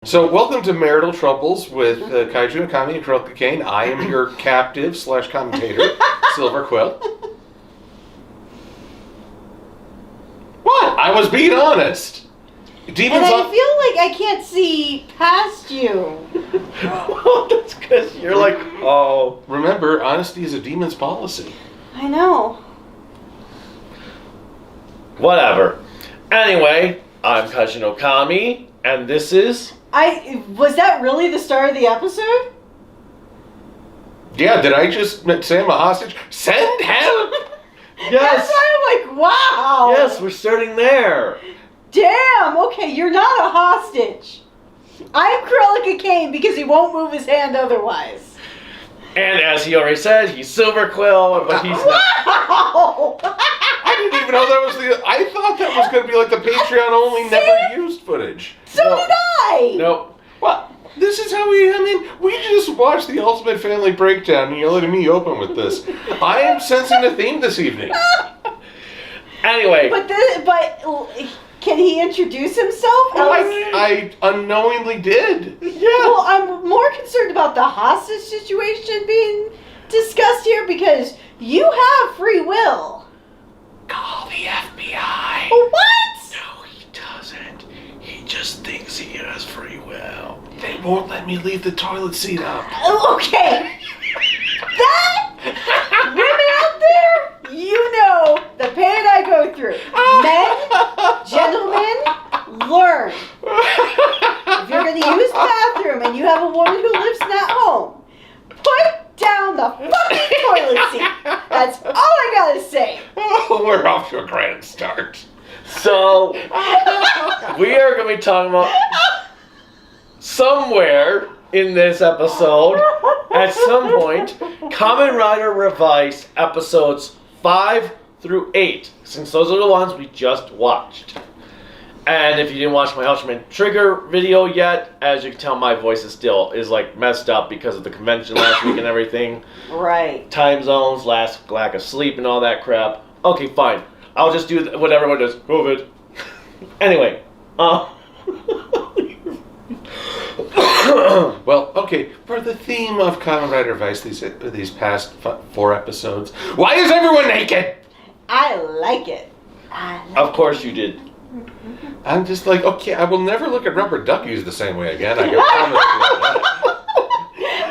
So, welcome to Marital Troubles with Kaiju and Kamen and Cruellica Kain. I am your captive / commentator, Silver Quill. What? I was being honest. Demons and I feel like I can't see past you. Well, that's because you're like, oh. Remember, honesty is a demon's policy. I know. Whatever. Anyway, I'm Kaiju Okami, and this is... Was that really the start of the episode? Yeah, did I just say I'm a hostage? Send help! Yes! That's why I'm like, wow! Yes, we're starting there. Damn, okay, you're not a hostage. I'm Cruellica Kain because he won't move his hand otherwise. And as he already said, he's Silver Quill, but he's not. Wow! I didn't even know that was I thought that was going to be like the Patreon only, never used footage. So did I! Nope. What? This is how we just watched the Ultimate Family Breakdown and you're letting me open with this. I am sensing a theme this evening. Anyway. But can he introduce himself? Well, I unknowingly did. Yeah. Well, I'm more concerned about the hostage situation being discussed here because you have free will. Call the FBI. What? No, he doesn't. He just thinks he has free will. They won't let me leave the toilet seat up. Okay. That women out there, you know the pain I go through. Men, gentlemen, learn. If you're going to use the bathroom and you have a woman who lives in that home, put down the fucking toilet seat. That's all I gotta say. Oh, we're off to a grand start. So, we are going to be talking about somewhere in this episode, at some point, Kamen Rider Revice episodes 5 through 8, since those are the ones we just watched. And if you didn't watch my Ultraman Trigger video yet, as you can tell, my voice is like messed up because of the convention last week and everything. Right. Time zones, lack of sleep and all that crap. Okay, fine. I'll just do what everyone does. COVID. Anyway, well, okay, for the theme of Kamen Rider Revice these past 4 episodes, why is everyone naked? I like it. Of course you did. I'm just like, okay, I will never look at rubber duckies the same way again. I can promise you that.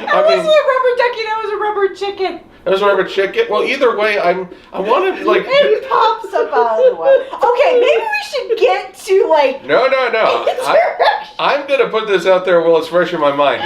That wasn't a rubber ducky, that was a rubber chicken. That was a rubber chicken? Well, either way, I want to, like... It pops up out of the water. Okay, maybe we should get to, like... No. I'm going to put this out there while it's fresh in my mind.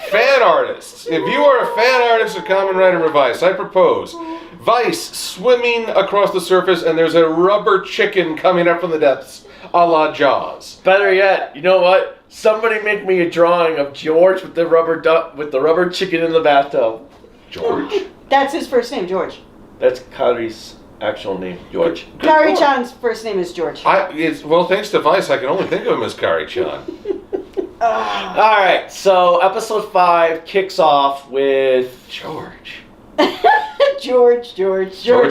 Fan artists. If you are a fan artist of Kamen Rider Revice, I propose Vice swimming across the surface and there's a rubber chicken coming up from the depths, a la Jaws. Better yet, you know what? Somebody make me a drawing of George with the rubber chicken in the bathtub. George? That's his first name, George. That's Kari's actual name, George. Kari-chan's first name is George. Well, thanks to Vice, I can only think of him as Kari-chan. Alright, so episode 5 kicks off with George. George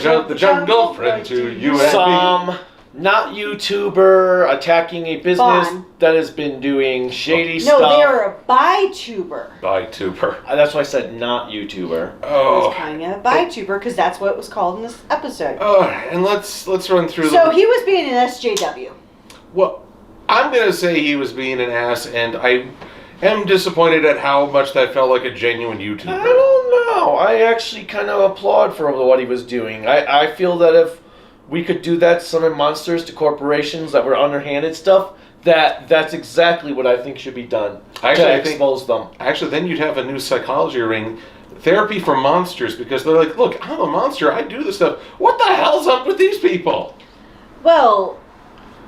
out the jungle, friend to you and some not YouTuber attacking a business that has been doing shady stuff. No, they're a bi-tuber. Bi-tuber. That's why I said not YouTuber. Oh. He's kind of a bi-tuber because that's what it was called in this episode. Oh, and let's run through. So he was being an SJW. Well, I'm gonna say he was being an ass, and I am disappointed at how much that felt like a genuine YouTuber. I don't know. I actually kind of applaud for what he was doing. I feel that if we could do that to summon monsters to corporations that were underhanded stuff, that's exactly what I think should be done. Actually, to expose them. Actually, then you'd have a new psychology ring. Therapy for monsters, because they're like, look, I'm a monster, I do this stuff. What the hell's up with these people? Well,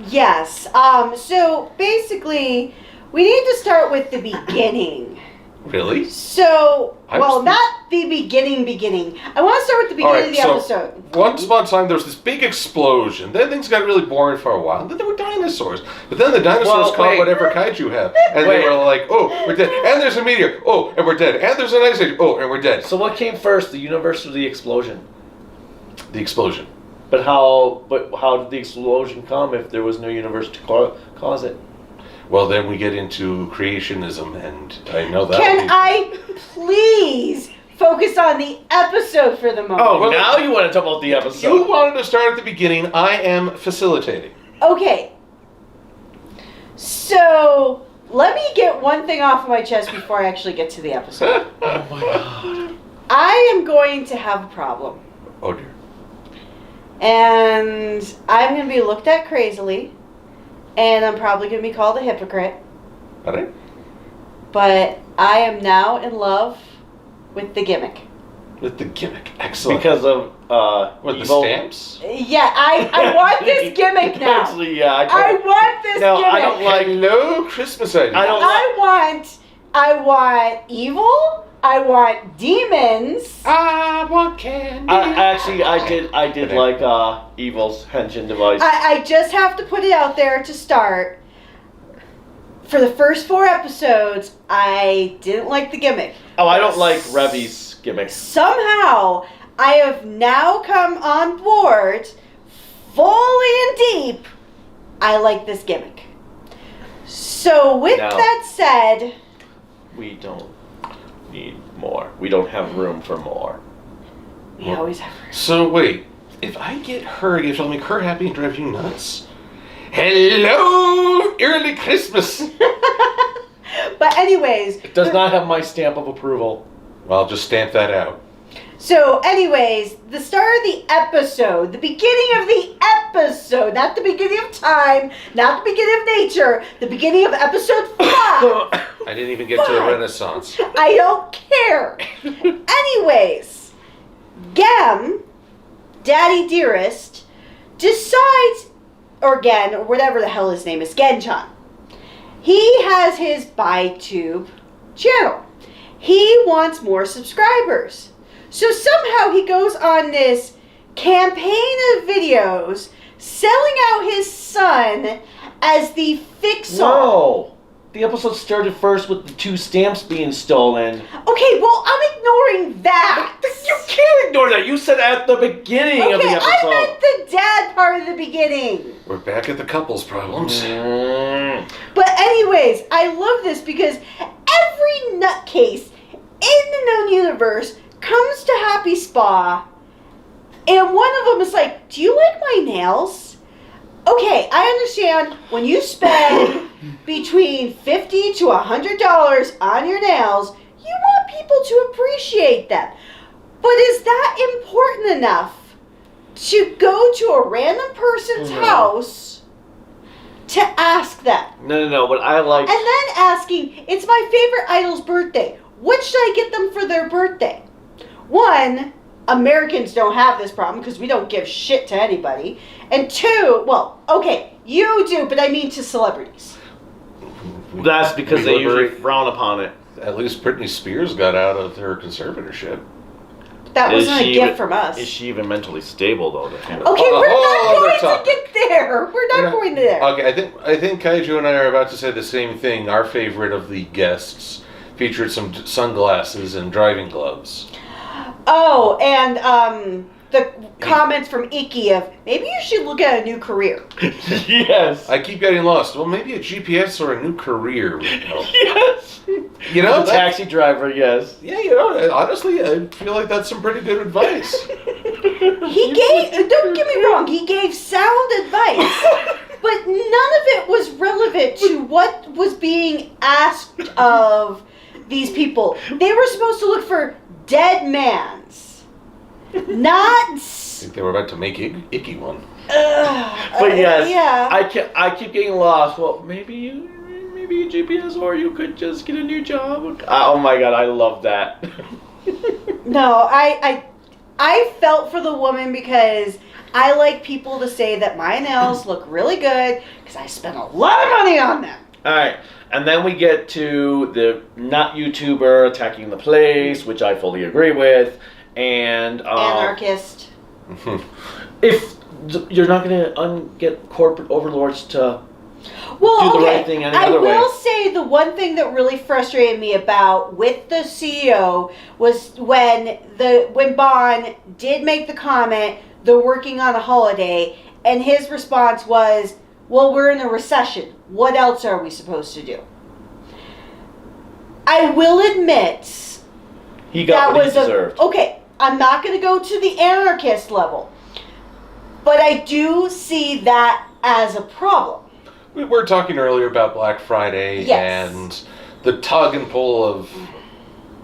yes. So basically, we need to start with the beginning. Really? So, not the beginning. I want to start with the beginning of the episode. Once upon a time, there was this big explosion. Then things got really boring for a while. And then there were dinosaurs. But then the dinosaurs caught whatever kaiju have. And they were like, oh, we're dead. And there's a meteor. Oh, and we're dead. And there's an ice age. Oh, and we're dead. So what came first, the universe or the explosion? The explosion. But how did the explosion come if there was no universe to cause it? Well, then we get into creationism, and I know that. Can I please focus on the episode for the moment? Oh, Well, now you want to talk about the You episode. wanted to start at the beginning. I am facilitating. Okay. So, let me get one thing off of my chest before I actually get to the episode. Oh my god. I am going to have a problem. Oh dear. And I'm going to be looked at crazily. And I'm probably going to be called a hypocrite. All right. But I am now in love with the gimmick. With the gimmick. Excellent. Because of What, the evil- stamps? Yeah, I want this gimmick now. Actually, yeah. I want this No, gimmick. I don't like. Hello, Christmas idea. I don't I want evil. I want demons. I want candy. I did like Evil's henshin device. I just have to put it out there to start. For the first 4 episodes, I didn't like the gimmick. Oh, I don't like Revi's gimmicks. Somehow, I have now come on board, fully and deep. I like this gimmick. So, with No. that said, We don't need more. We don't have room for more. we always have. So wait, if I get her, if I'll make her happy and drive you nuts. Hello, early Christmas. But anyways, It does not have my stamp of approval. Well, I'll just stamp that out. so anyways, the start of the episode, the beginning of the episode, not the beginning of time, not the beginning of nature, the beginning of episode 5. I didn't even get to the Fine. Renaissance. I don't care. Anyways, Gem, Daddy Dearest, decides, or Gen, or whatever the hell his name is, Genchan. He has his BuyTube channel. He wants more subscribers. So somehow he goes on this campaign of videos selling out his son as the fix-all. No! The episode started first with the 2 stamps being stolen. Okay, well, I'm ignoring that. You can't ignore that. You said at the beginning of the Okay, episode. I meant the dad part of the beginning. We're back at the couples problems. Mm. But anyways, I love this because every nutcase in the known universe comes to Happy Spa, and one of them is like, "Do you like my nails?" Okay, I understand when you spend between $50 to $100 on your nails, you want people to appreciate them. But is that important enough to go to a random person's house to ask them? No, but I like... And then asking, it's my favorite idol's birthday. What should I get them for their birthday? One, Americans don't have this problem because we don't give shit to anybody. And 2, well, okay, you do, but I mean to celebrities. That's because We they usually liberate- frown upon it. At least Britney Spears got out of her conservatorship. That Is wasn't a she gift even- from us. Is she even mentally stable, though? To handle Okay, Oh, we're oh, not they're going to talking. get there. We're not going there. Okay, I think Kaiju and I are about to say the same thing. Our favorite of the guests featured some sunglasses and driving gloves. Oh, and the comments from Iki of, maybe you should look at a new career. Yes. I keep getting lost. Well, maybe a GPS or a new career would help. Yes. You know, The taxi driver, yes. yeah, you know, honestly, I feel like that's some pretty good advice. He gave, don't get me wrong, he gave sound advice, but none of it was relevant to what was being asked of these people. They were supposed to look for dead mans, not... I think they were about to make Icky one. But yes, yeah. I keep getting lost. Well, maybe a GPS, or you could just get a new job. Oh my god, I love that. No, I felt for the woman because I like people to say that my nails look really good because I spent a lot of money on them. Alright, and then we get to the not YouTuber attacking the place, which I fully agree with, and Anarchist. if you're not going to get corporate overlords to Well, do the okay. right thing any I other way. will say the one thing that really frustrated me about with the CEO was when Bon did make the comment, they're working on a holiday, and his response was, Well, we're in a recession. What else are we supposed to do? I will admit He got that what was he deserved. okay. I'm not going to go to the anarchist level, but I do see that as a problem. We were talking earlier about Black Friday Yes. and the tug and pull of,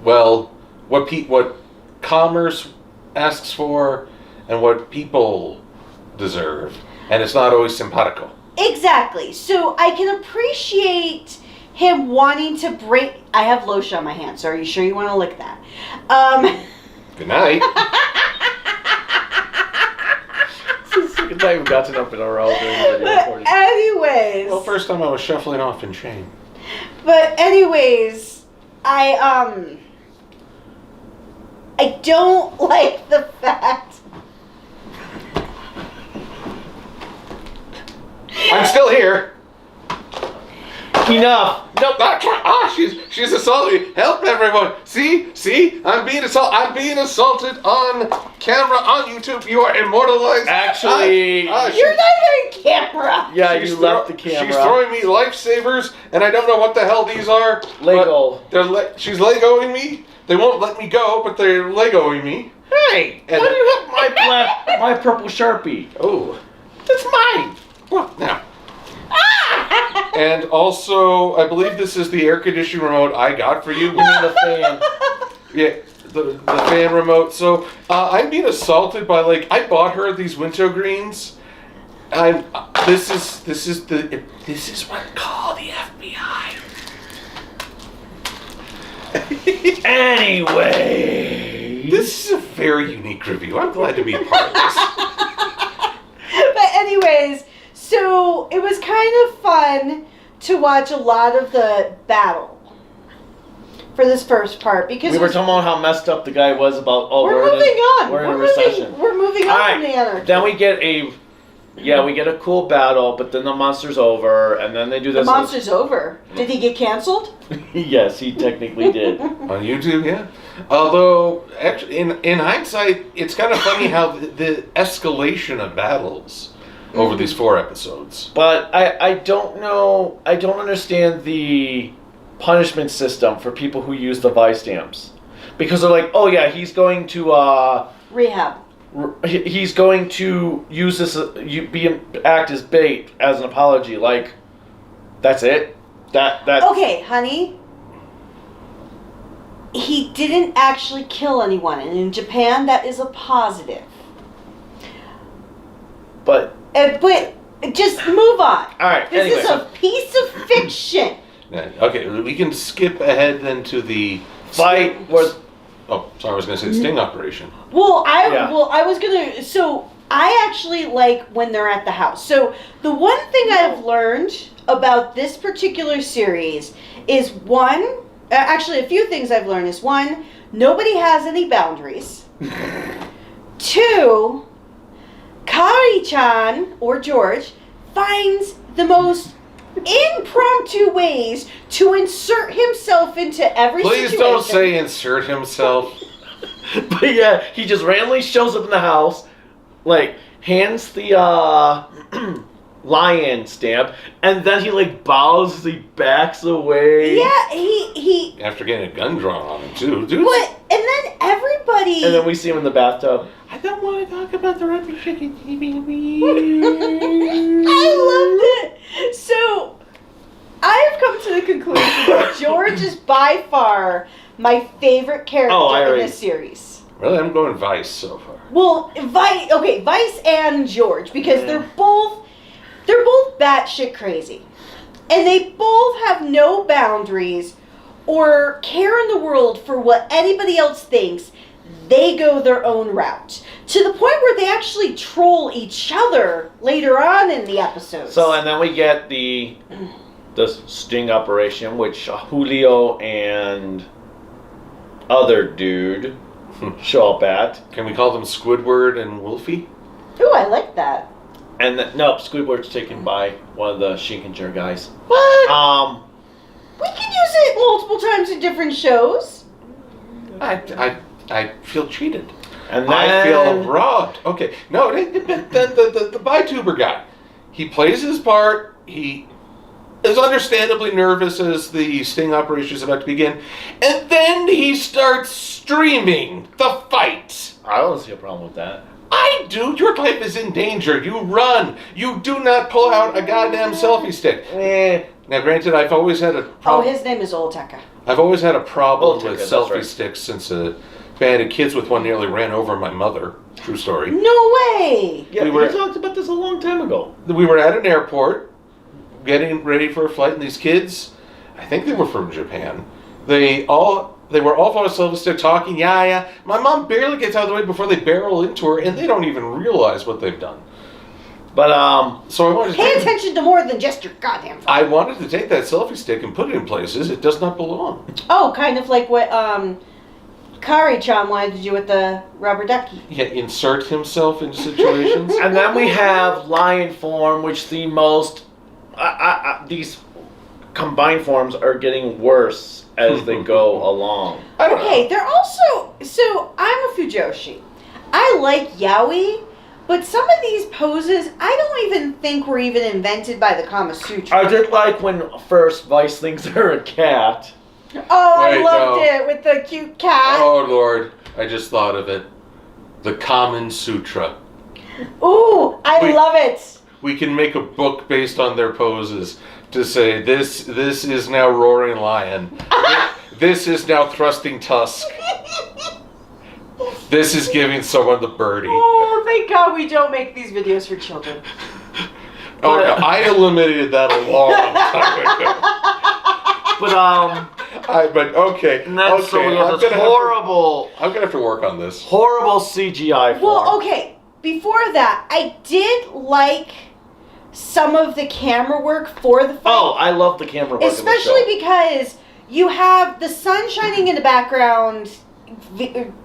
well, what commerce asks for and what people deserve, and it's not always simpatico. Exactly. So I can appreciate him wanting to break. I have lotion on my hand, so are you sure you want to lick that? Good night. This is the second time we've gotten up in a row during the video But recording. anyways. Well, first time I was shuffling off in shame. But anyways, I don't like the fact. I'm still here. Enough. Nope, not try. Ah, she's assaulting me. Help everyone. See, I'm being assaulted on camera on YouTube. You are immortalized. Actually, You're not on camera. yeah, she's you left the camera. She's throwing me lifesavers, and I don't know what the hell these are. Lego. but she's Legoing me. They won't let me go, but they're Legoing me. Hey, And why do you have my purple Sharpie? Oh, That's mine. well, now. And also, I believe this is the air conditioning remote I got for you. You mean the fan? Yeah, the fan remote. So I'm being assaulted by I bought her these wintergreens. This is what call the FBI. Anyway. This is a very unique review. I'm glad to be a part of this. But anyways, so it was kind of fun to watch a lot of the battle for this first part because We were talking about how messed up the guy was about. we're moving on. We're in a recession. We're moving on Alright, from the anarchy. Then we get a cool battle, but then the monster's over, and then they do The this. monster's over. Did he get canceled? Yes, he technically did. On YouTube, yeah. Although, actually, in hindsight, it's kind of funny how the escalation of battles over these 4 episodes. But I don't know. I don't understand the punishment system for people who use the Vice stamps, because they're like, oh yeah, he's going to Rehab. he's going to use this act as bait as an apology. Like, that's it. That Okay, honey. He didn't actually kill anyone, and in Japan, that is a positive. But But just move on. all right. This Anyway, is a piece of fiction. Okay, we can skip ahead then to the fight where Oh, sorry, I was going to say the sting operation. Well, Yeah. I was gonna. So I actually like when they're at the house. So the one thing I've learned about this particular series is actually a few things I've learned is one, nobody has any boundaries. 2, Kari-chan or George finds the most impromptu ways to insert himself into every Please situation. don't say insert himself. But yeah, he just randomly shows up in the house, like hands the lion stamp, and then he bows as he backs away. Yeah, he After getting a gun drawn on him too, dude. What? And then everybody. And then we see him in the bathtub. I don't want to talk about the rugby chicken TV. I loved it. So, I have come to the conclusion that George is by far my favorite character in this series. Really, I'm going Vice so far. Well, Vice and George, because they're both batshit crazy, and they both have no boundaries or care in the world for what anybody else thinks. They go their own route to the point where they actually troll each other later on in the episodes. So, and then we get the sting operation, which Julio and other dude show up at. Can we call them Squidward and Wolfie? Ooh, I like that. And nope, Squidward's taken by one of the Shinkenger guys. What? We can use it multiple times in different shows. I feel cheated. And then I feel robbed. Okay, no, the ByTuber guy. He plays his part. He is understandably nervous as the sting operation is about to begin. And then he starts streaming the fight. I don't see a problem with that. I do. Your life is in danger. You run. You do not pull out a goddamn selfie stick. Now, granted, I've always had a problem. Oh, his name is Olteka. I've always had a problem Ultraman, with that's selfie right. sticks since a band of kids with one nearly ran over my mother. True story. No way! Yeah, We we were- talked about this a long time ago. We were at an airport getting ready for a flight, and these kids, I think they were from Japan, they were all on a selfie stick talking, yeah. My mom barely gets out of the way before they barrel into her, and they don't even realize what they've done. But, So I wanted to Pay take, attention to more than just your goddamn phone. I wanted to take that selfie stick and put it in places it does not belong. Oh, kind of like what Kari-chan wanted to do with the rubber ducky. Yeah, insert himself into situations. and then we have lion form, which the most... these combined forms are getting worse as they go along. I don't know. Okay, they're also... So, I'm a Fujoshi. I like yaoi, but some of these poses, I don't even think were even invented by the Kama Sutra. I did like when first Vice thinks they're a cat. Oh, Wait, I loved no. it with the cute cat. Oh, Lord. I just thought of it. The Kamen Sutra. Ooh, I love it. We can make a book based on their poses to say, this is now Roaring Lion. This is now Thrusting Tusk. This is giving someone the birdie. Oh, thank God we don't make these videos for children. Oh, no, I eliminated that a long time ago. But, Okay. and then so we Okay, have this horrible, I'm gonna have to work on this. horrible CGI form. Well, okay. Before that, I did like some of the camera work for the fight. Oh, I love the camera work Especially in the show. because you have the sun shining in the background,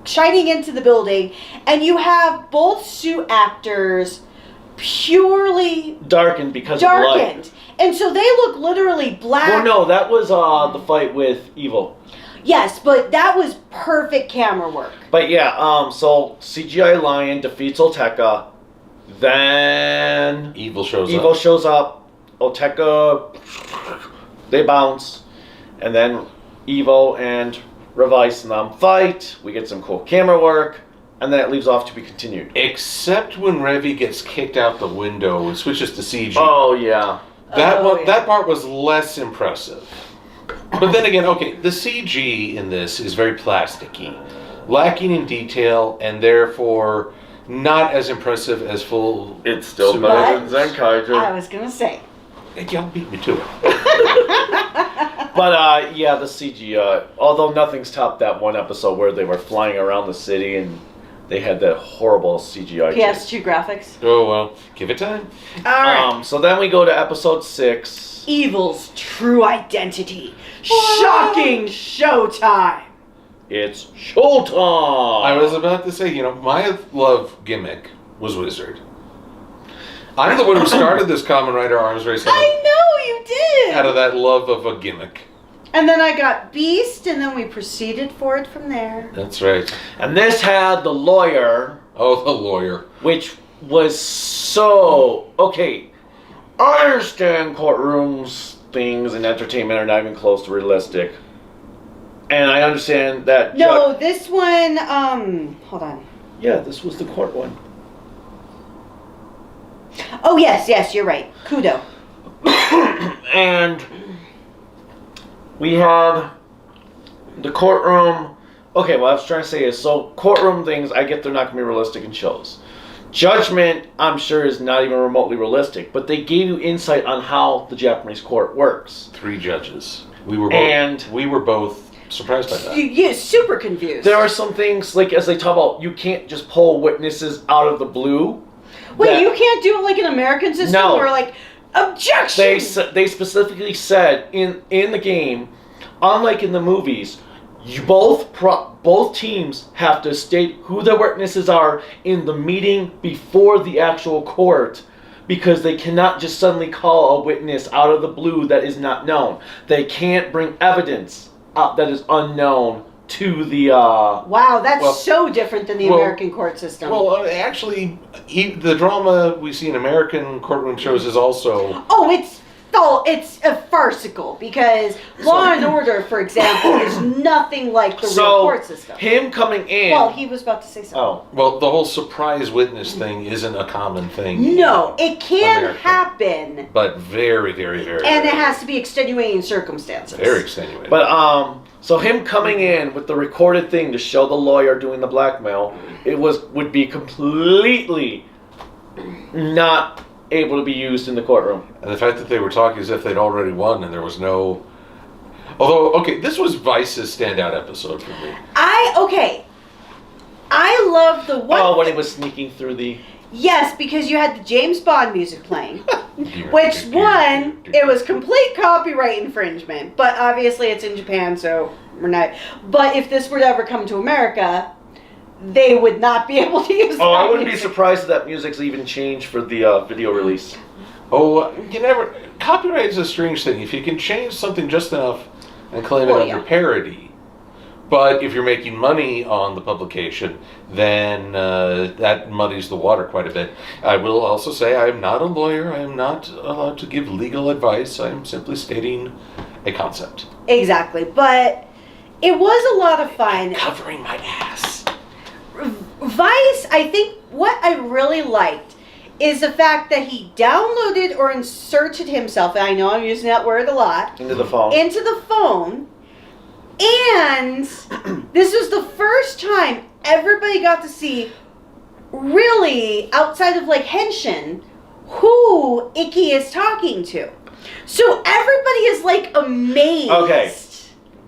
shining into the building, and you have both suit actors purely Darkened because of light. darkened. And so they look literally black. Well, no, that was the fight with Evil. Yes, but that was perfect camera work. But yeah, so CGI Lion defeats Olteka. Then Evil shows Evil up. shows up. Olteka, they bounce. And then Evo and Revice and them fight. We get some cool camera work. And then it leaves off to be continued. Except when Revy gets kicked out the window and switches to CG. Oh, yeah. That part was less impressive. But then again, okay, the CG in this is very plasticky, lacking in detail, and therefore not as impressive as full. It's still suit. better than I Zenkaiger. was gonna say. Y'all beat me to it. But yeah, the CG, although nothing's topped that one episode where they were flying around the city and they had that horrible CGI. PS2 graphics. Oh well, give it time. Alright. So then we go to episode 6. Evil's true identity. Shocking showtime. It's showtime! I was about to say, my love gimmick was Wizard. I'm the one who started this Kamen Rider arms race I know you did. out of that love of a gimmick. And then I got Beast, and then we proceeded for it from there. That's right. And this had the lawyer, Oh, the lawyer. which was so... Okay, I understand courtrooms, things, and entertainment are not even close to realistic. And I understand that... No, this one, hold on. Yeah, this was the court one. Oh, yes, you're right. Kudo. And we have the courtroom. Okay, what I was trying to say is, so courtroom things, I get they're not going to be realistic in shows. Judgment, I'm sure, is not even remotely realistic, but they gave you insight on how the Japanese court works. 3 judges. We were both surprised by that. You're super confused. There are some things, like as they talk about, you can't just pull witnesses out of the blue. Wait, that- you can't do it like an American system No. where, like, objection! They specifically said in the game, unlike in the movies, you both teams have to state who the witnesses are in the meeting before the actual court, because they cannot just suddenly call a witness out of the blue that is not known. They can't bring evidence up that is unknown to the Wow, that's Well- so different than the well- American court system. Well, actually, the drama we see in American courtroom shows is also... Oh, it's a farcical because Law and Order, for example, is nothing like the real court system. him coming in. Well, he was about to say something. oh, Well, the whole surprise witness thing isn't a common thing. No, it can American. happen, But very, very, very... and it very, has to be extenuating circumstances. Very extenuating. but so him coming in with the recorded thing to show the lawyer doing the blackmail, would be completely not able to be used in the courtroom. And the fact that they were talking as if they'd already won and there was no... Although, okay, this was Vice's standout episode for me. I love the one. Oh, when he was sneaking through the. Yes, because you had the James Bond music playing. Which one, it was complete copyright infringement, but obviously it's in Japan, so we're not. But if this were to ever come to America, they would not be able to use. Oh, that I wouldn't be music. surprised if that music's even changed for the video release. Oh, you never... Copyright is a strange thing. If you can change something just enough and claim Well, it under parody, but if you're making money on the publication, then that muddies the water quite a bit. I will also say I am not a lawyer. I am not allowed to give legal advice. I am simply stating a concept. Exactly, but it was a lot of fun. Covering my ass. Vice, I think what I really liked is the fact that he downloaded or inserted himself, and I know I'm using that word a lot, Into the phone. into the phone, and this was the first time everybody got to see, really, outside of like Henshin, who Ikki is talking to. So everybody is like amazed. Okay.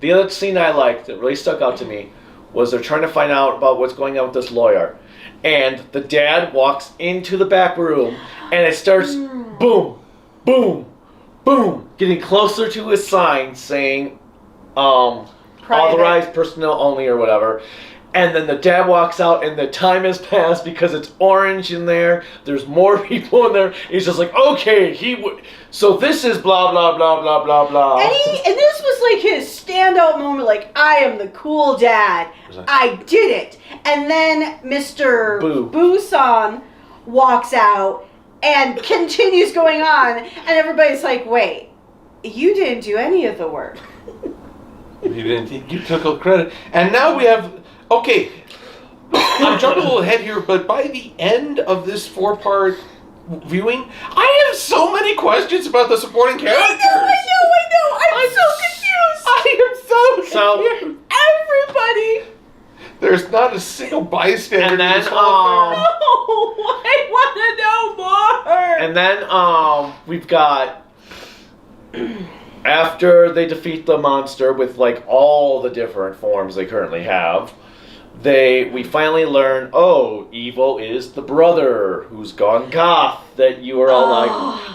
The other scene I liked that really stuck out to me was they're trying to find out about what's going on with this lawyer. And the dad walks into the back room and it starts boom, boom, boom, getting closer to his sign saying authorized personnel only or whatever. And then the dad walks out and the time has passed because it's orange in there. There's more people in there. He's just like, okay, so this is blah, blah, blah, blah, blah, blah. And this was like his standout moment, like, I am the cool dad. I did it. And then Mr. Busan walks out and continues going on. And everybody's like, wait, you didn't do any of the work. You took all credit. And now we have... Okay, I'm jumping a little ahead here, but by the end of this 4-part viewing, I have so many questions about the supporting characters. I know. I'm so confused. I am so confused. Everybody. There's not a single bystander. And then, in this whole affair. I want to know more. And then we've got after they defeat the monster with like all the different forms they currently have, we finally learn, oh, Evo is the brother who's gone goth that you were all like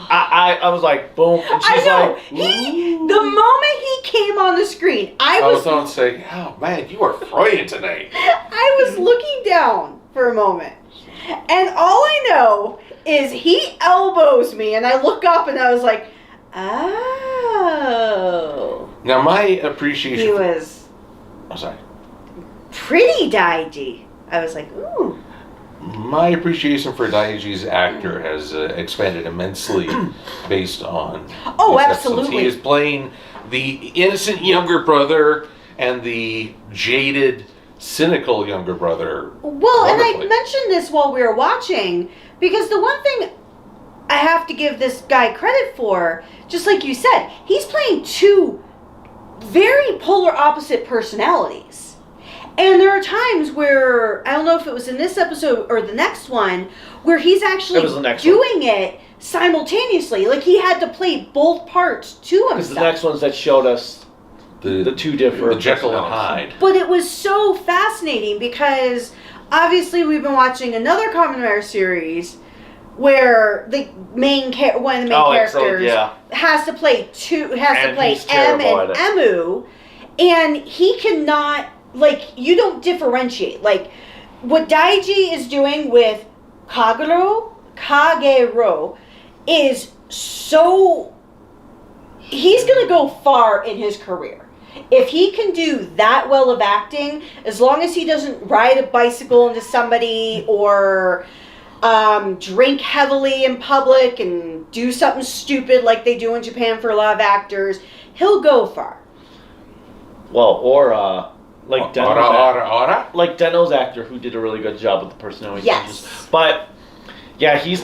I was like boom, and she's like the moment he came on the screen, I was on saying, oh man, you are Freudian tonight. I was looking down for a moment. And all I know is he elbows me and I look up and I was like, oh. Now my appreciation... He was... I'm sorry. Pretty Daiji. I was like, ooh. My appreciation for Daiji's actor has expanded immensely based on... Oh, these absolutely. episodes. He is playing the innocent younger brother and the jaded, cynical younger brother. Well, and I wonderfully. mentioned this while we were watching, because the one thing I have to give this guy credit for, just like you said, he's playing two very polar opposite personalities. And there are times where, I don't know if it was in this episode or the next one, where he's actually doing it simultaneously. Like he had to play both parts to himself. Because the next ones that showed us the two different... The Jekyll and Hyde. But it was so fascinating because obviously we've been watching another Kamen Rider series where the one of the main characters has to play M and Emu, and he cannot, like, you don't differentiate. Like, what Daiji is doing with Kagero is so... He's going to go far in his career. If he can do that well of acting, as long as he doesn't ride a bicycle into somebody or drink heavily in public and do something stupid like they do in Japan for a lot of actors, he'll go far. Well, or like Ora. Deno's actor who did a really good job with the personality changes. Yes. But yeah, he's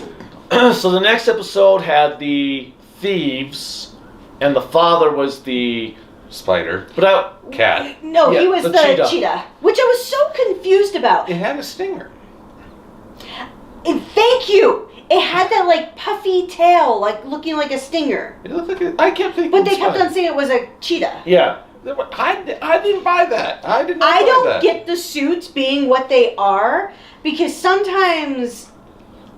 so the next episode had the thieves, and the father was the Spider. But Cat. No, Yeah, he was the the cheetah. cheetah, which I was so confused about. It had a stinger. And thank you. It had that like puffy tail, like looking like a stinger. It looked like I kept thinking. But they kept on saying it was a cheetah. yeah, I didn't buy that. I did not I buy don't that. get the suits being what they are because sometimes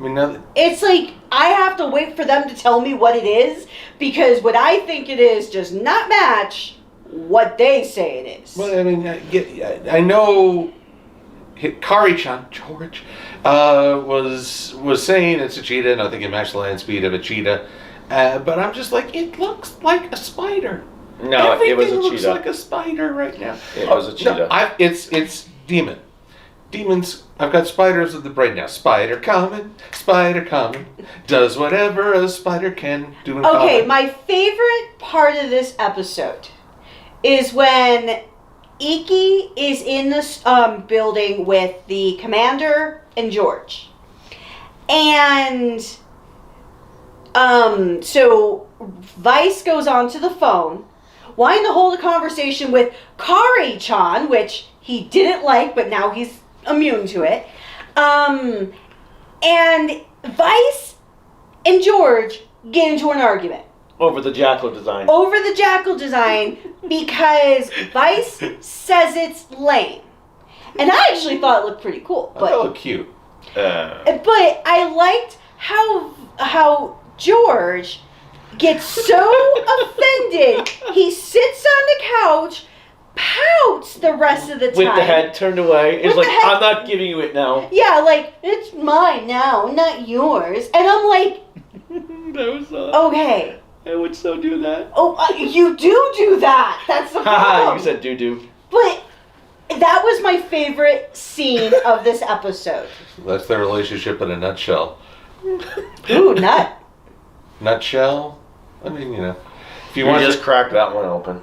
I mean, now, it's like I have to wait for them to tell me what it is because what I think it is does not match what they say it is. well, I mean, I know Kari-chan, George, was saying it's a cheetah, and I think it matched the land speed of a cheetah. But I'm just like, it looks like a spider. no, Everything it was a looks cheetah. like a spider right now. It was a cheetah. No, it's demon. Demons. I've got spiders of the brain now. Spider Kamen, does whatever a spider can do in Okay, common. my favorite part of this episode is when Iki is in this building with the commander and George. And so Vice goes onto the phone, wanting to hold a conversation with Kari-chan, which he didn't like, but now he's immune to it. And Vice and George get into an argument Over the jackal design. over the jackal design because Vice says it's lame. And I actually thought it looked pretty cool. I thought it looked cute. But I liked how George gets so offended. He sits on the couch, pouts the rest of the time. With the head turned away. It's With like, the head- I'm not giving you it now. Yeah, like, it's mine now, not yours. And I'm like, That was okay. I would so do that. Oh, you do that. That's the Haha, problem. you said doo-doo. But that was my favorite scene of this episode. That's their relationship in a nutshell. Ooh, nut. Nutshell? I mean, you know. If you You want just cracked that one open.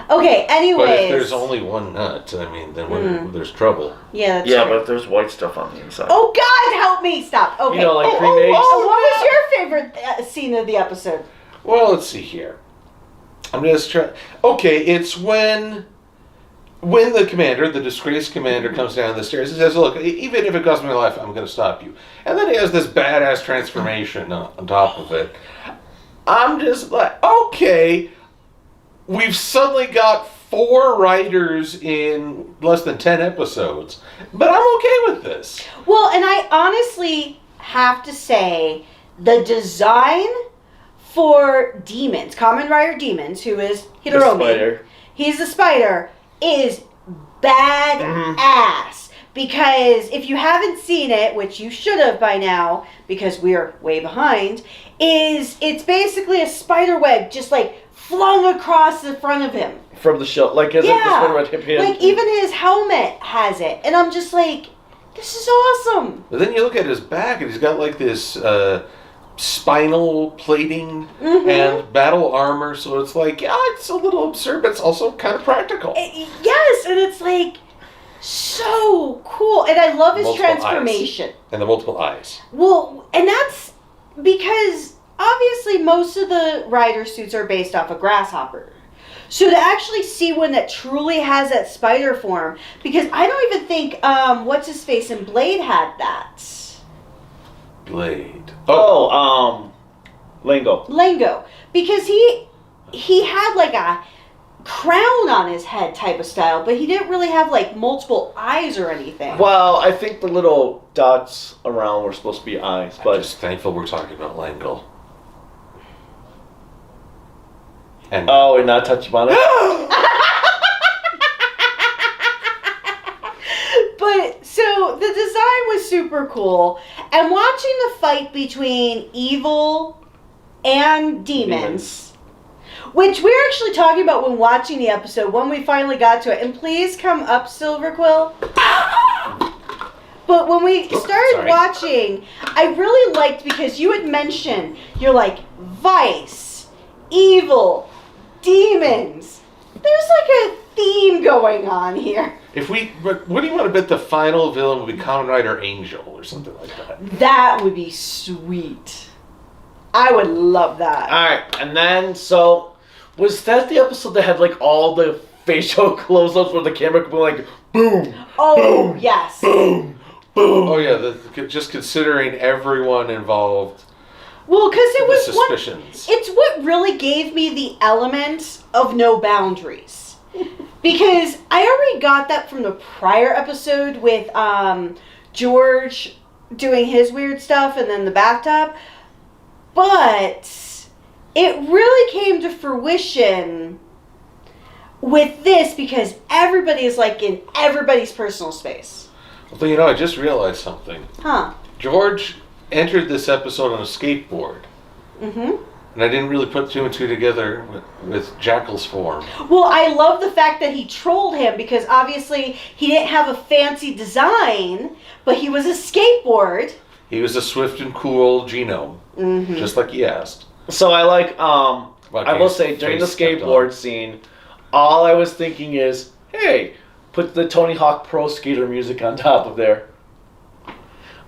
Okay, anyways. But if there's only one nut, I mean, then there's trouble. Yeah, that's Yeah, true. but there's white stuff on the inside. Oh, God, help me. Stop. Okay. You know, like Oh, cream eggs. what was your favorite scene of the episode? Well, let's see here. I'm just trying. Okay, it's when the commander, the disgraced commander, comes down the stairs and says, "Look, even if it costs me my life, I'm going to stop you." And then he has this badass transformation on top of it. I'm just like, okay, we've suddenly got 4 writers in less than 10 episodes, but I'm okay with this. Well, and I honestly have to say the design for Demons, Kamen Rider Demons, who is The Hiromi, spider. he's the spider, is badass. Because if you haven't seen it, which you should have by now, because we're way behind, it's basically a spider web just like flung across the front of him. From the show. Like, as if the spider would hit him. Like even his helmet has it. And I'm just like, this is awesome. But then you look at his back, and he's got like this spinal plating Mm-hmm. and battle armor, so it's like, yeah, it's a little absurd, but it's also kind of practical. Yes, and it's like so cool. And I love his Multiple eyes. transformation. And the multiple eyes. Well, and that's because obviously most of the rider suits are based off a grasshopper. So to actually see one that truly has that spider form, because I don't even think what's his face in Blade had that. Blade. Lingo. Lingo, because he had like a crown on his head type of style, but he didn't really have like multiple eyes or anything. Well, I think the little dots around were supposed to be eyes, I'm but just thankful we're talking about Langle. And and not Tachibana. But so the design was super cool, and watching the fight between evil and demons Which we're actually talking about when watching the episode, when we finally got to it. And please come up, Silver Quill. But when we started watching, I really liked, because you had mentioned, you're like, vice, evil, demons. There's like a theme going on here. What do you want to bet the final villain will be Kamen Rider Angel or something like that? That would be sweet. I would love that. Alright, and then, so, was that the episode that had, like, all the facial close-ups where the camera could be like, boom, Oh, boom, yes. boom, boom? Oh yeah, just considering everyone involved. Well, because it was suspicions. it's what really gave me the element of no boundaries. Because I already got that from the prior episode with George doing his weird stuff and then the bathtub. But it really came to fruition with this, because everybody is like in everybody's personal space. Well, I just realized something. Huh. George entered this episode on a skateboard. Mm-hmm. And I didn't really put two and two together with Jackal's form. Well, I love the fact that he trolled him, because obviously he didn't have a fancy design, but he was a skateboard. He was a swift and cool genome, just like he asked. So I like, I will say, during the skateboard scene, all I was thinking is, hey, put the Tony Hawk Pro Skater music on top of there.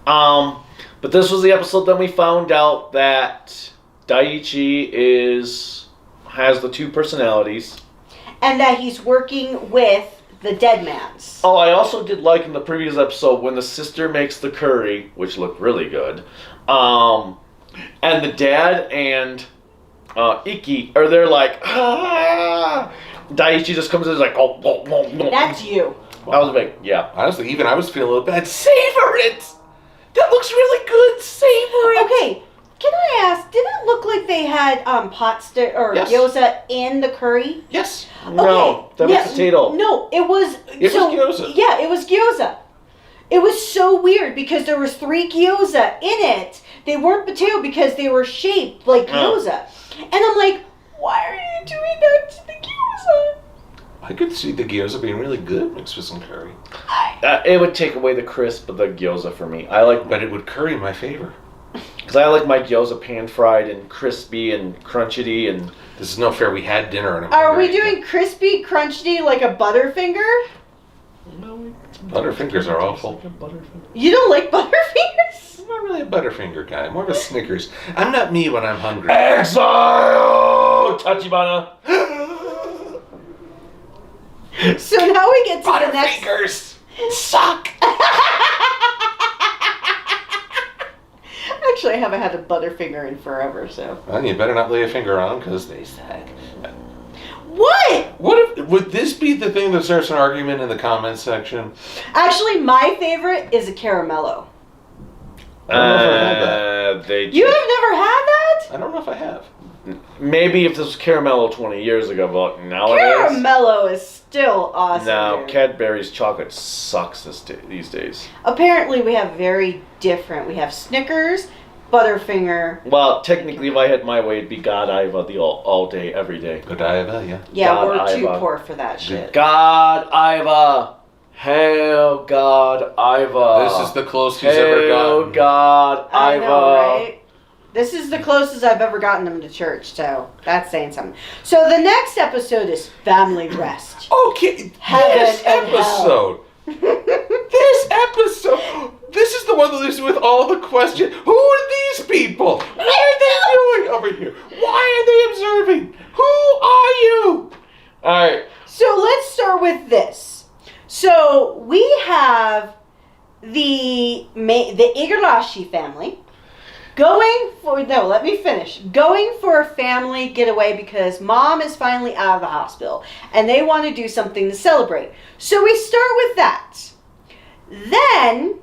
But this was the episode that we found out that Daiichi has the two personalities. And that he's working with the dead man's. Oh, I also did like in the previous episode when the sister makes the curry, which looked really good. And the dad and Iki are there like, ah! Daiichi just comes in and is like, oh. That's you. I was like, yeah. Honestly, even I was feeling a little bad. Savor it! That looks really good. Savor it! Okay, can I ask, did it look like they had Yes. gyoza in the curry? Yes. No, that was potato. No, it was... It was gyoza. Yeah, it was gyoza. It was so weird because there was 3 gyoza in it. They weren't potato because they were shaped like gyoza. And I'm like, why are you doing that to the gyoza? I could see the gyoza being really good mixed with some curry. It would take away the crisp of the gyoza for me. But it would curry in my favor. Because I like my gyoza pan-fried and crispy and crunchity and... This is no fair. We had dinner and I'm Are we hungry doing crispy, crunchy like a Butterfinger? No, Butterfingers are awful. Like a Butterfinger. You don't like Butterfingers? I'm not really a Butterfinger guy. More of a Snickers. I'm not me when I'm hungry. Exile! Tachibana! So now we get to the next... Butterfingers suck! Actually, I haven't had a Butterfinger in forever, so... Well, you better not lay a finger on them because they suck. What? Would this be the thing that starts an argument in the comments section? Actually, my favorite is a caramello. I don't know if I've had that. You have never had that? I don't know if I have. Maybe if this was Caramello 20 years ago, but nowadays... Caramello is still awesome. No, dude. Cadbury's chocolate sucks these days. Apparently, we have very different. We have Snickers, Butterfinger. Well, technically, if I had my way, it'd be Godiva all day, every day. Godiva, yeah. Yeah, we're too Godiva. poor for that shit. Godiva! Hail Godiva! This is the closest he's ever gotten. Hail Godiva! I know, right? This is the closest I've ever gotten them to church, so that's saying something. So the next episode is Family Rest. Okay, Heaven this and episode. This episode. This is the one that leaves with all the questions. Who are these people? What are they doing over here? Why are they observing? Who are you? Alright. So let's start with this. So we have the Igarashi family going for a family getaway because mom is finally out of the hospital and they want to do something to celebrate. So we start with that. Then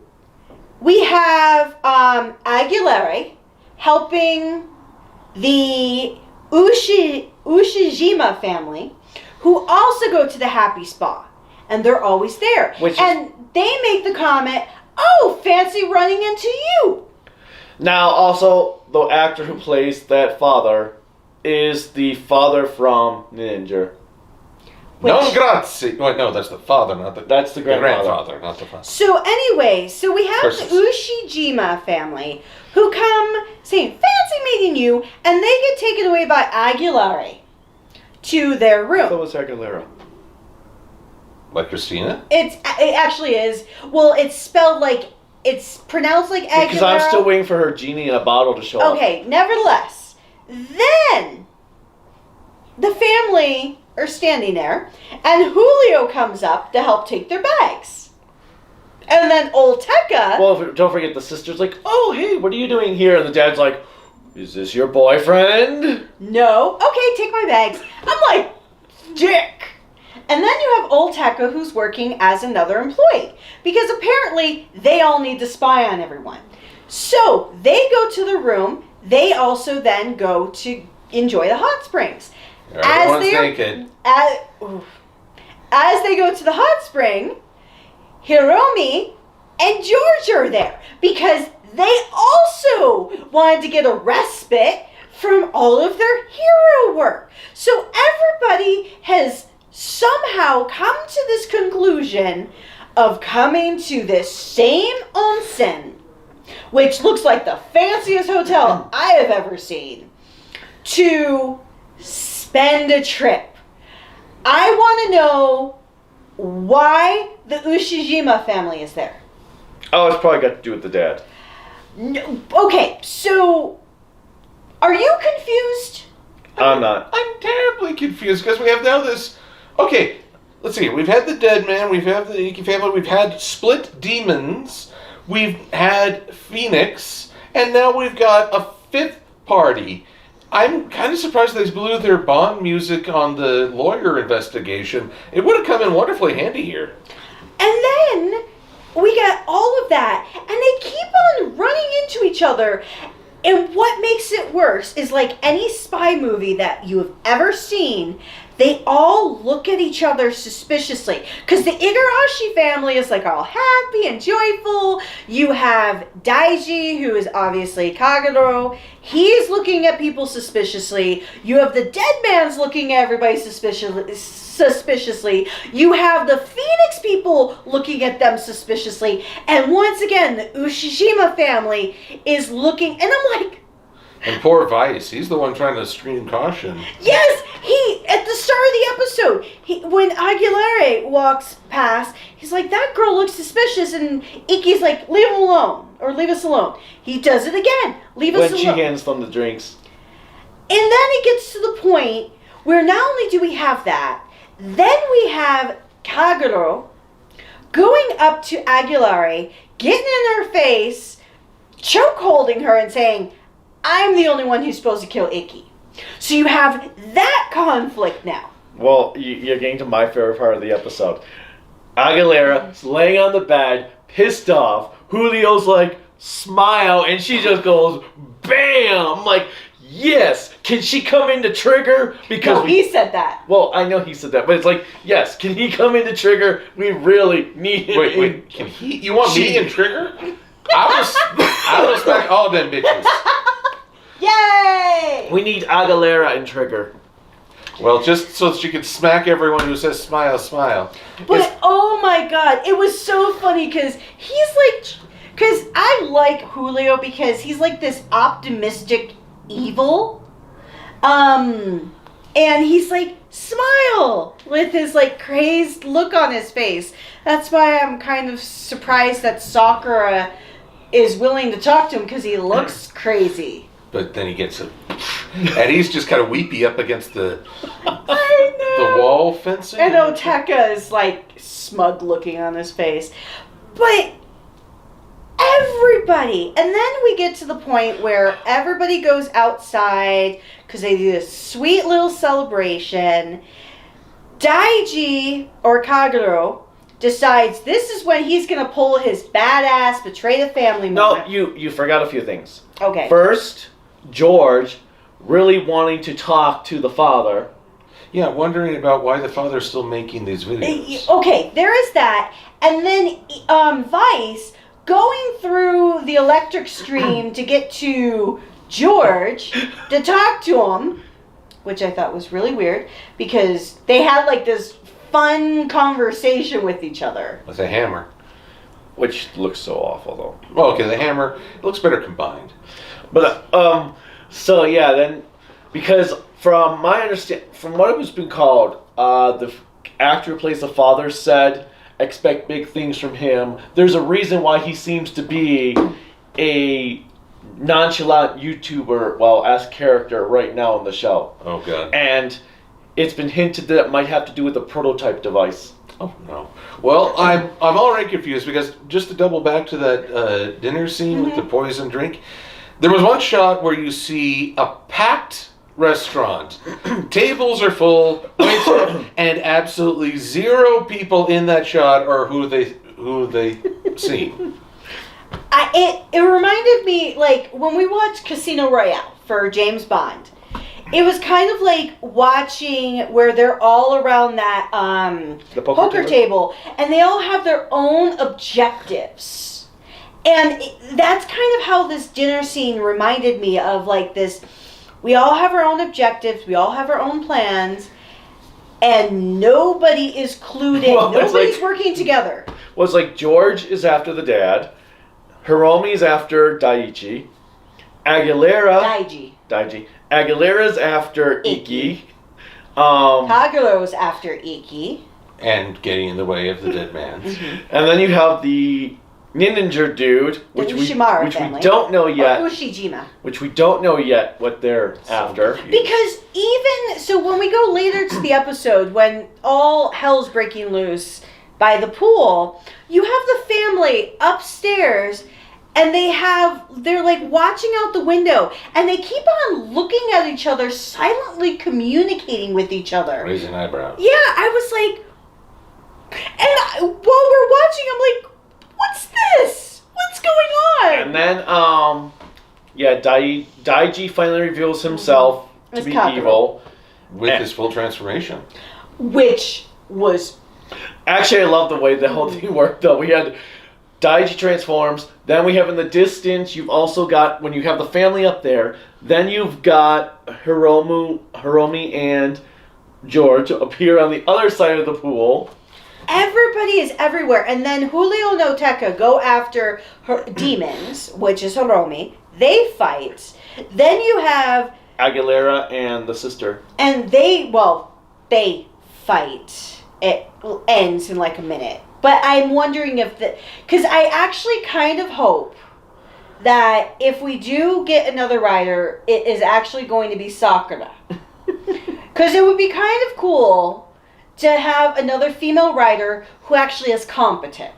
we have Aguilera helping the Ushijima family, who also go to the Happy Spa, and they're always there. They make the comment, "Oh, fancy running into you." Now, also, the actor who plays that father is the father from Ninja. Non grazie. Wait, no, that's the father, not the... That's the The grandfather. grandfather, not the father. So anyway, so we have Versus. the Ushijima family who come saying, fancy meeting you, and they get taken away by Aguilare to their That room. was Aguilera. Like Christina? It actually is, well, it's spelled like, it's pronounced like Aguilera. Because I'm still waiting for her genie in a bottle to show up. Okay, nevertheless, then the family are standing there, and Julio comes up to help take their bags. And then old Tekka... Well, don't forget the sister's like, oh, hey, what are you doing here? And the dad's like, is this your boyfriend? No. Okay, take my bags. I'm like, dick. And then you have old Tekka who's working as another employee. Because apparently they all need to spy on everyone. So they go to the room. They also then go to enjoy the hot springs. Everyone's naked. As they go to the hot spring, Hiromi and George are there. Because they also wanted to get a respite from all of their hero work. So everybody has somehow come to this conclusion of coming to this same onsen, which looks like the fanciest hotel I have ever seen, to spend a trip. I want to know why the Ushijima family is there. Oh, it's probably got to do with the dad. No, okay, so are you confused? I'm not. I'm terribly confused because we have now this... Okay, let's see. We've had the Dead Man, we've had the Iki family, we've had Split Demons, we've had Phoenix, and now we've got a fifth party. I'm kind of surprised they blew their Bond music on the lawyer investigation. It would have come in wonderfully handy here. And then we got all of that, and they keep on running into each other. And what makes it worse is like any spy movie that you have ever seen, they all look at each other suspiciously. Because the Igarashi family is like all happy and joyful. You have Daiji, who is obviously Kagero. He's looking at people suspiciously. You have the dead man's looking at everybody suspiciously. You have the Phoenix people looking at them suspiciously. And once again, the Ushijima family is looking, and I'm like, And poor Vice, he's the one trying to scream caution. yes, at the start of the episode, when Aguilera walks past, he's like, that girl looks suspicious, and Iki's like, leave him alone, or leave us alone. He does it again, leave us When alone. she hands them the drinks. And then it gets to the point where not only do we have that, then we have Kagero going up to Aguilera, getting in her face, choke holding her and saying, I'm the only one who's supposed to kill Iki. So you have that conflict now. Well, you're getting to my favorite part of the episode. Aguilera's laying on the bed, pissed off. Julio's like, smile, and she just goes, bam! I'm like, yes! Can she come into Trigger? Because No, he said that. Well, I know he said that, but it's like, yes, can he come into Trigger? We really need him. Wait, can he? You want me and Trigger? I'll respect all them bitches. Yay! We need Aguilera and Trigger. Well, just so she can smack everyone who says smile, smile. But oh my god, it was so funny because I like Julio because he's like this optimistic evil. And he's like, smile! With his like crazed look on his face. That's why I'm kind of surprised that Sakura is willing to talk to him because he looks crazy. But then he gets it. And he's just kind of weepy up against the wall fencing. And Oteka is like smug looking on his face. But everybody, and then we get to the point where everybody goes outside because they do this sweet little celebration. Daiji, or Kagero, decides this is when he's going to pull his badass betray the family moment. No, you forgot a few things. Okay. First, George really wanting to talk to the father. Yeah, wondering about why the father's still making these videos. Okay, there is that. And then Vice going through the electric stream to get to George to talk to him. which I thought was really weird because they had like this fun conversation with each other. With a hammer. Which looks so awful, though. Well, okay, the hammer it looks better combined. But, so yeah, then, because from my from what it was been called, the actor who plays the father said, expect big things from him. There's a reason why he seems to be a nonchalant YouTuber-esque character right now in the show. Oh, God. And it's been hinted that it might have to do with the prototype device. Oh, no. Well, I'm already confused because just to double back to that dinner scene with the poison drink, there was one shot where you see a packed restaurant. Tables are full, and absolutely zero people in that shot are who they seem. It reminded me, like, when we watched Casino Royale for James Bond, it was kind of like watching where they're all around that The poker table, and they all have their own objectives. And that's kind of how this dinner scene reminded me of, like, this, we all have our own objectives, we all have our own plans, and nobody is clued in. Nobody's like, working together. Well, it's like George is after the dad, Hiromi's after Daichi, Daiji. Aguilera's after Iki. Kagero's after Iki. And getting in the way of the dead man. And then you have the Ninja dude, which we don't know yet. Ushijima. Which we don't know yet what they're after. Because when we go later to the episode, when all hell's breaking loose by the pool, you have the family upstairs, and they're like watching out the window, and they keep on looking at each other, silently communicating with each other. Raising eyebrows. Yeah, I was like, while we're watching, I'm like, what's this? What's going on? And then, Daiji finally reveals himself to be evil. With his full transformation. Which was... Actually, I love the way the whole thing worked, though. We had Daiji transforms, then we have in the distance, you've also got, when you have the family up there, then you've got Hiromi and George appear on the other side of the pool. Everybody is everywhere. And then Julio no Teka go after her demons, which is Hiromi. They fight. Then you have... Aguilera and the sister. And they fight. It ends in like a minute. But I'm wondering if because I actually kind of hope that if we do get another rider, it is actually going to be Sakura. Because it would be kind of cool to have another female rider who actually is competent.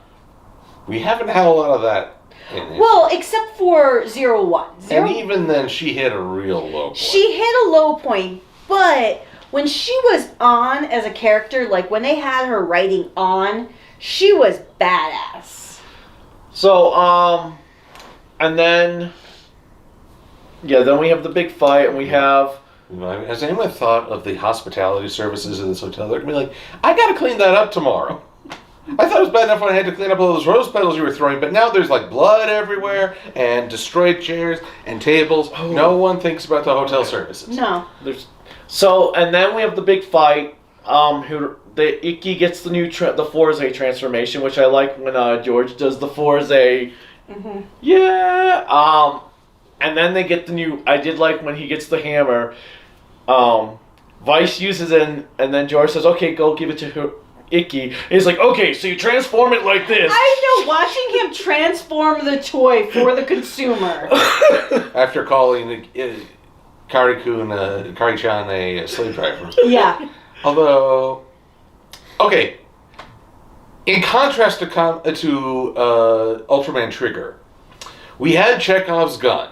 We haven't had a lot of that in this. Well, except for 01. And even then, she hit a real low point. She hit a low point, but when she was on as a character, like when they had her writing on, she was badass. So, and then we have the big fight, and we have... Has anyone thought of the hospitality services in this hotel? They're going to be like, I got to clean that up tomorrow. I thought it was bad enough when I had to clean up all those rose petals you were throwing, but now there's like blood everywhere, and destroyed chairs, and tables. Oh. No one thinks about the hotel services. No. And then we have the big fight. The Iki gets the new the Forze transformation, which I like when George does the Forze. Mm-hmm. Yeah. And then they get the new. I did like when he gets the hammer. Vice uses it, and then George says, "Okay, go give it to Iki." And he's like, "Okay, so you transform it like this." I know, watching him transform the toy for the consumer. After calling Kari-chan a slave driver. Yeah. Although, okay, in contrast to Ultraman Trigger, we had Chekhov's gun.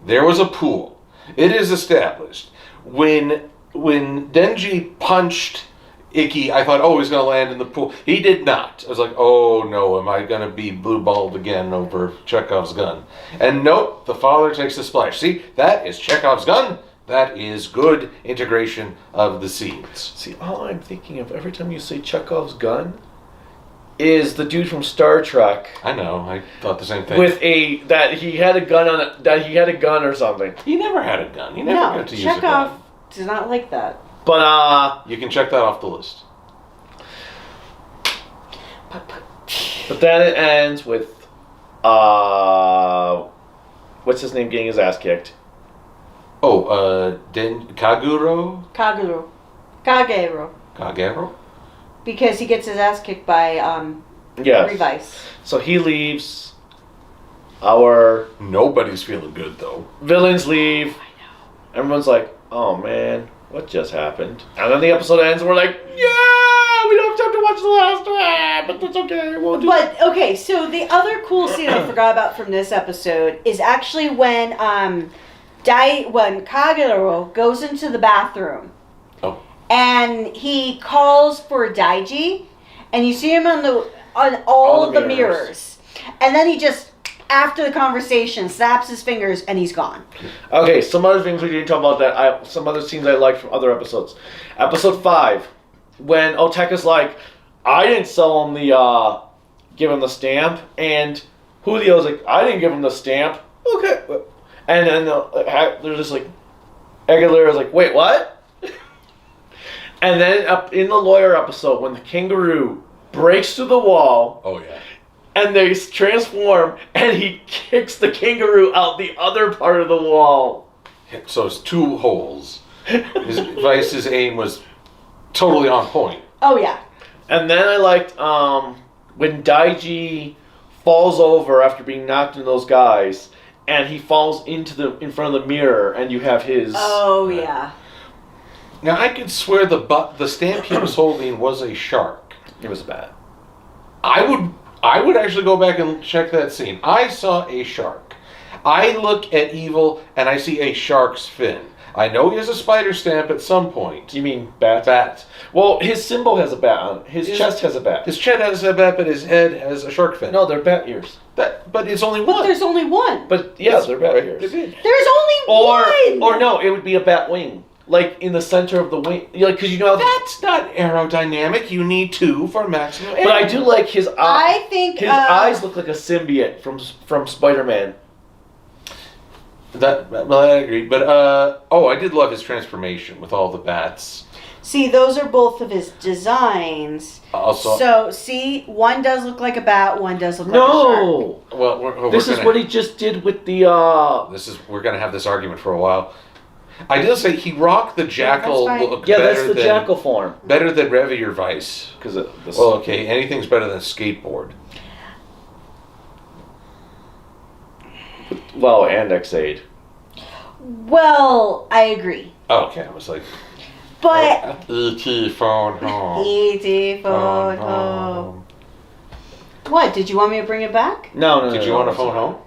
There was a pool. It is established. When Denji punched Iki, I thought, he's going to land in the pool. He did not. I was like, oh no, am I going to be blue-balled again over Chekhov's gun? And nope, the father takes a splash. See, that is Chekhov's gun. That is good integration of the scenes. See, all I'm thinking of every time you say Chekhov's gun is the dude from Star Trek. I know, I thought the same thing. That he had a gun or something. He never had a gun. He never got to use a gun. does not like that. But You can check that off the list. but then it ends with what's his name getting his ass kicked? Oh, Kagero? Kagero. Because he gets his ass kicked by Yes. Revice. So he leaves. Our Nobody's feeling good, though. villains leave. Everyone's like, "Oh man, what just happened?" And then the episode ends, and we're like, "Yeah, we don't have time to watch the last one, but that's okay. We'll do." But okay, so the other cool scene I forgot about from this episode is actually when when Kagero goes into the bathroom. Oh. And he calls for Daiji, and you see him on all of the mirrors. And then he just, after the conversation, snaps his fingers and he's gone. Okay, some other things we didn't talk about some other scenes I liked from other episodes. Episode 5, when Oteka's like, I didn't sell him give him the stamp, and Julio's like, I didn't give him the stamp. Okay. And then they're just like, Aguilera's like, wait, what? And then in the lawyer episode, when the kangaroo breaks through the wall, Oh, yeah. and they transform, and he kicks the kangaroo out the other part of the wall. So it's 2 holes. Vice's aim was totally on point. Oh, yeah. And then I liked when Daiji falls over after being knocked into those guys, and he falls in front of the mirror, and you have his. Oh, yeah. Now, I could swear the stamp he was holding was a shark. It was bad. I would actually go back and check that scene. I saw a shark. I look at Evil and I see a shark's fin. I know he has a spider stamp at some point. You mean bat? Bat. Well, his symbol has a bat on it. His chest has a bat. His chest has a bat, but his head has a shark fin. No, they're bat ears. But it's only But one. there's only one. But yeah, they're bat ears. There's only one! Or no, it would be a bat wing. Like in the center of the wing. Because you know how That's not aerodynamic. You need 2 for maximum air. But I do like his eyes. I think his eyes look like a symbiote from Spider-Man. Well, I agree. But, I did love his transformation with all the bats. See, those are both of his designs. Also, So, see, one does look like a bat, one does look like a shark. No! well, This is what he just did with the We're gonna have this argument for a while. I did say he rocked the jackal that's fine. look Yeah, better that's the than jackal form. better than Revier Vice. Because Well, okay, anything's better than a skateboard. and X-Aid. Well, I agree. Oh, okay, I was like, But E.T. phone home. E.T. phone home. What? Did you want me to bring it back? No. Did you want to phone home?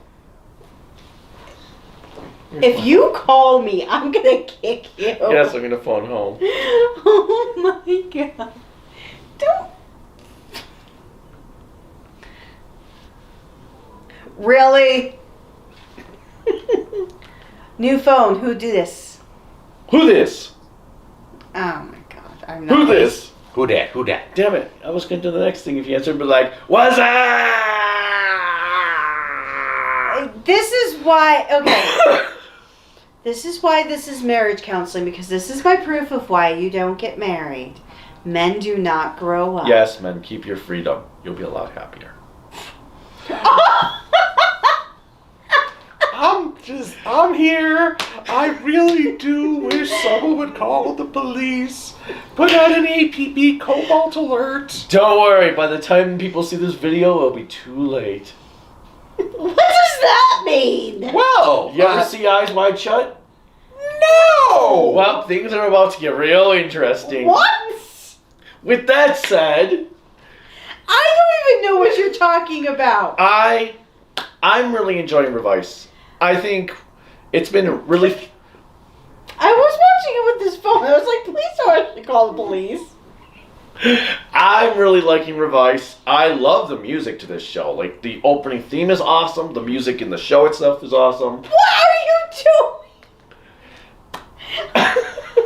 If you call me, I'm gonna kick you. Yes, I'm gonna phone home. Oh my god! Don't. Really? New phone. Who did this? Who this? Oh my god! I'm not. Who this? Who dat? Who dat? Damn it! I was gonna do the next thing if you answered, but like, what's that? This is why. Okay. This is why this is marriage counseling, because this is my proof of why you don't get married. Men do not grow up. Yes, men, keep your freedom. You'll be a lot happier. I'm here. I really do wish someone would call the police. Put out an APB cobalt alert. Don't worry, by the time people see this video, it'll be too late. What does that mean? Well, You ever see Eyes Wide Shut? no. Well, things are about to get real interesting. What? With that said, I don't even know what you're talking about. I'm really enjoying Revice. I think it's been really... I was watching it with this phone. I was like, please don't actually call the police. I'm really liking Revice. I love the music to this show. Like, the opening theme is awesome. The music in the show itself is awesome. What are you doing?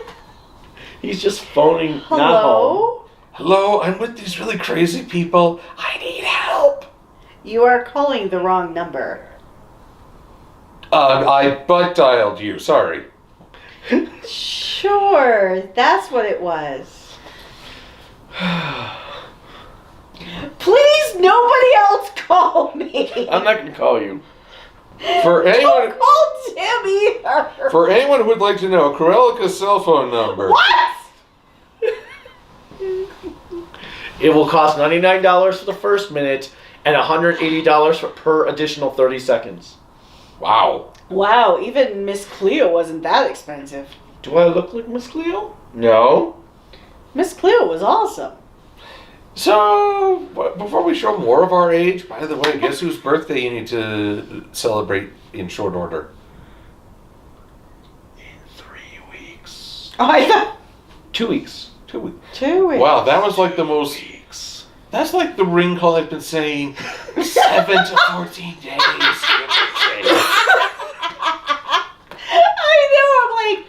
He's just phoning not home. Hello? Hello, I'm with these really crazy people. I need help. You are calling the wrong number. I butt dialed you. Sorry. Sure, that's what it was. Please, nobody else call me. I'm not gonna call you. For anyone, Don't call Tim either. for anyone who would like to know, Cruellica's cell phone number. What? It will cost $99 for the first minute and $180 per additional 30 seconds. Wow. Wow, even Miss Cleo wasn't that expensive. Do I look like Miss Cleo? No. Miss Cleo was awesome. So, before we show more of our age, by the way, guess whose birthday you need to celebrate in short order? In 3 weeks. Oh, I thought 2 weeks. 2 weeks. 2 weeks. Wow, that was like the most. That's like the ring call I've been saying 7 to 14 days. I know, I'm like,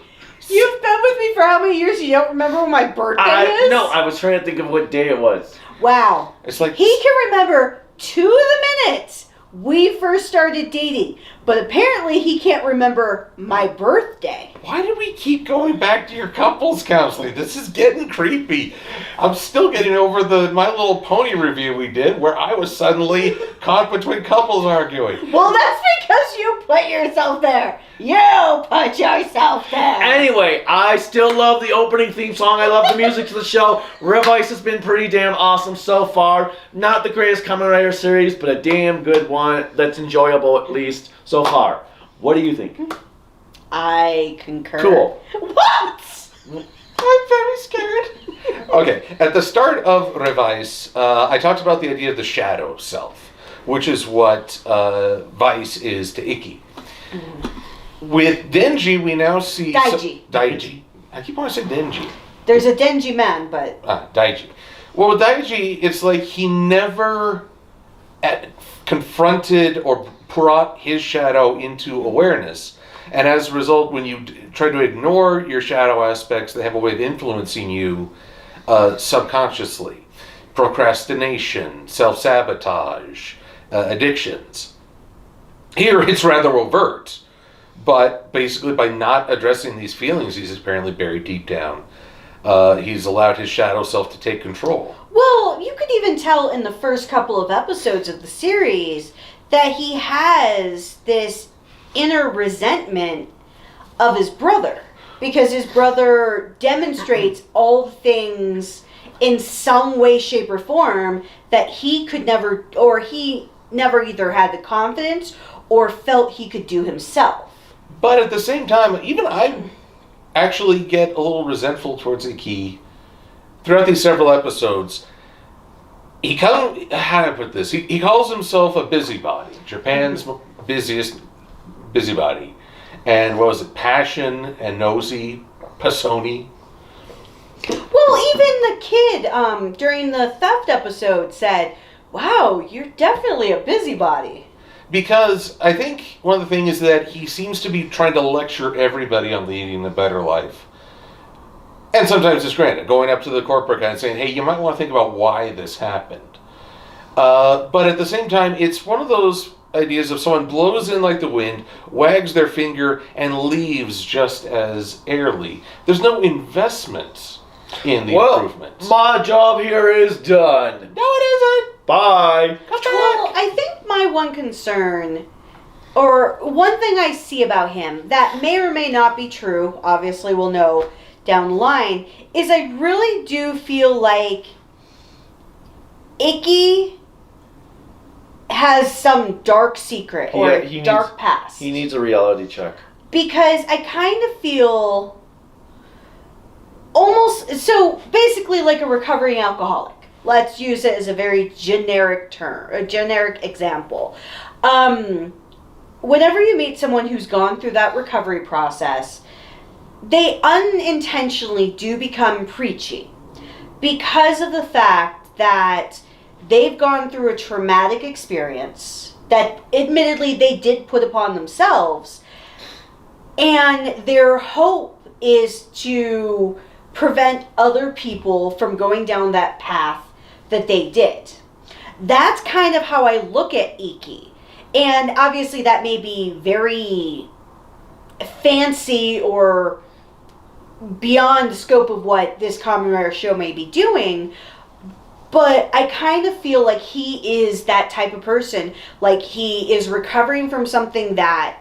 you've been with me for how many years? You don't remember when my birthday is? No, I was trying to think of what day it was. Wow. It's like He can remember 2 of the minutes we first started dating, but apparently he can't remember my birthday. why do we keep going back to your couples counseling? This is getting creepy. I'm still getting over the My Little Pony review we did where I was suddenly caught between couples arguing. Well, that's because you put yourself there. You put yourself there. Anyway, I still love the opening theme song. I love the music to the show. Revice has been pretty damn awesome so far. Not the greatest Kamen Rider series, but a damn good one that's enjoyable at least so far. What do you think? I concur. Cool. What? I'm very scared. Okay, at the start of Revice, I talked about the idea of the shadow self, which is what Vice is to Ikki. With Denji, we now see... Daiji. Daiji. I keep wanting to say Denji. There's a Denji man, but... Daiji. Well, with Daiji, it's like he never confronted or brought his shadow into awareness. And as a result, when you try to ignore your shadow aspects, they have a way of influencing you subconsciously. Procrastination, self-sabotage, addictions. Here, it's rather overt. But basically, by not addressing these feelings, he's apparently buried deep down. He's allowed his shadow self to take control. Well, you could even tell in the first couple of episodes of the series that he has this inner resentment of his brother. Because his brother demonstrates all the things in some way, shape, or form that he could never, or he never either had the confidence or felt he could do himself. But at the same time, even I actually get a little resentful towards Ikki throughout these several episodes. He how do I put this? He calls himself a busybody, Japan's busiest busybody. And what was it? Passion and nosy, Pasoni. Well, even the kid during the theft episode said, "Wow, you're definitely a busybody." Because I think one of the things is that he seems to be trying to lecture everybody on leading a better life. And sometimes it's granted, going up to the corporate guy and saying, hey, you might want to think about why this happened. But at the same time, it's one of those ideas of someone blows in like the wind, wags their finger, and leaves just as airily. There's no investment in the improvements. My job here is done. No, it isn't. Bye. Well, I think my one concern, or one thing I see about him that may or may not be true, obviously we'll know down the line, is I really do feel like Ikki has some dark secret or dark past. He needs a reality check. Because I kind of feel almost, so basically like a recovering alcoholic. Let's use it as a very generic term, a generic example. Whenever you meet someone who's gone through that recovery process, they unintentionally do become preachy because of the fact that they've gone through a traumatic experience that admittedly they did put upon themselves, and their hope is to prevent other people from going down that path that they did. That's kind of how I look at Ikki. And obviously that may be very fancy or beyond the scope of what this Kamen Rider show may be doing. But I kind of feel like he is that type of person. Like, he is recovering from something that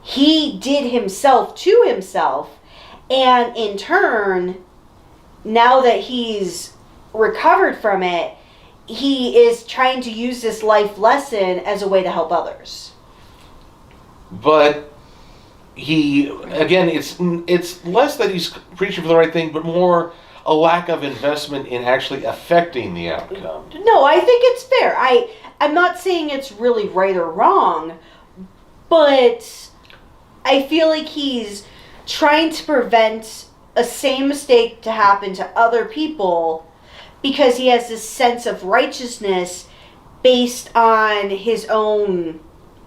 he did himself to himself. And in turn, now that he's recovered from it, he is trying to use this life lesson as a way to help others. But he, again, it's less that he's preaching for the right thing, but more a lack of investment in actually affecting the outcome. No, I think it's fair. I'm not saying it's really right or wrong, but I feel like he's trying to prevent a same mistake to happen to other people because he has this sense of righteousness based on his own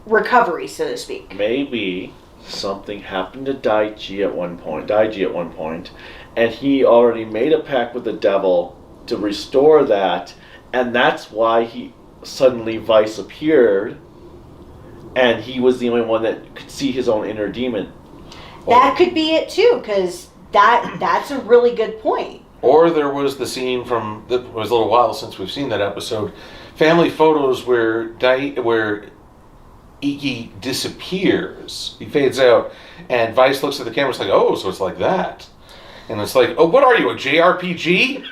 recovery, so to speak. Maybe something happened to Daiji at one point, and he already made a pact with the devil to restore that, and that's why he suddenly Vice appeared, and he was the only one that could see his own inner demon. That could be it too, because that's a really good point. Or there was the scene from, it was a little while since we've seen that episode, family photos where Iki disappears. He fades out, and Vice looks at the camera, it's like, oh, so it's like that. And it's like, oh, what are you, a JRPG?